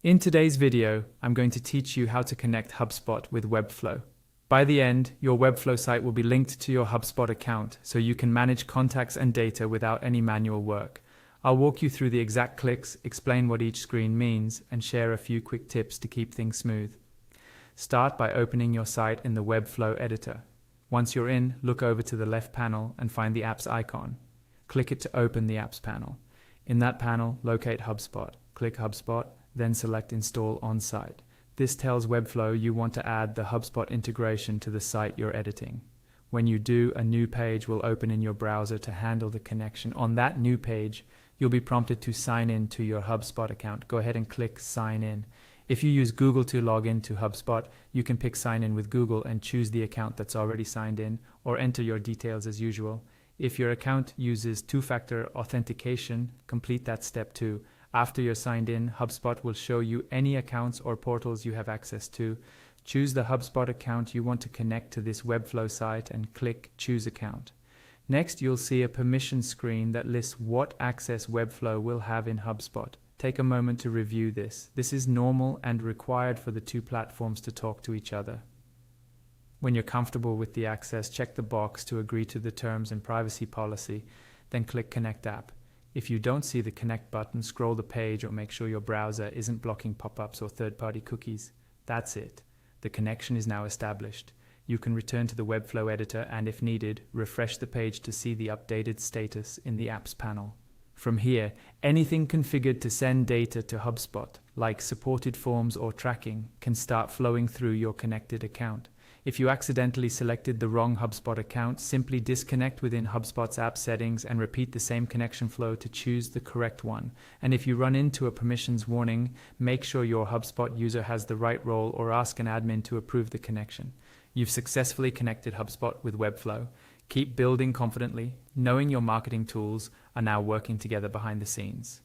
In today's video, I'm going to teach you how to connect HubSpot with Webflow. By the end, your Webflow site will be linked to your HubSpot account, so you can manage contacts and data without any manual work. I'll walk you through the exact clicks, explain what each screen means, and share a few quick tips to keep things smooth. Start by opening your site in the Webflow editor. Once you're in, look over to the left panel and find the Apps icon. Click it to open the Apps panel. In that panel, locate HubSpot. Click HubSpot, then select Install on-site. This tells Webflow you want to add the HubSpot integration to the site you're editing. When you do, a new page will open in your browser to handle the connection. On that new page, you'll be prompted to sign in to your HubSpot account. Go ahead and click Sign In. If you use Google to log in to HubSpot, you can pick Sign In with Google and choose the account that's already signed in, or enter your details as usual. If your account uses two-factor authentication, complete that step too. After you're signed in, HubSpot will show you any accounts or portals you have access to. Choose the HubSpot account you want to connect to this Webflow site and click Choose Account. Next, you'll see a permission screen that lists what access Webflow will have in HubSpot. Take a moment to review this. This is normal and required for the two platforms to talk to each other. When you're comfortable with the access, check the box to agree to the terms and privacy policy, then click Connect App. If you don't see the Connect button, scroll the page or make sure your browser isn't blocking pop-ups or third-party cookies. That's it. The connection is now established. You can return to the Webflow editor and, if needed, refresh the page to see the updated status in the Apps panel. From here, anything configured to send data to HubSpot, like supported forms or tracking, can start flowing through your connected account. If you accidentally selected the wrong HubSpot account, simply disconnect within HubSpot's app settings and repeat the same connection flow to choose the correct one. And if you run into a permissions warning, make sure your HubSpot user has the right role or ask an admin to approve the connection. You've successfully connected HubSpot with Webflow. Keep building confidently, knowing your marketing tools are now working together behind the scenes.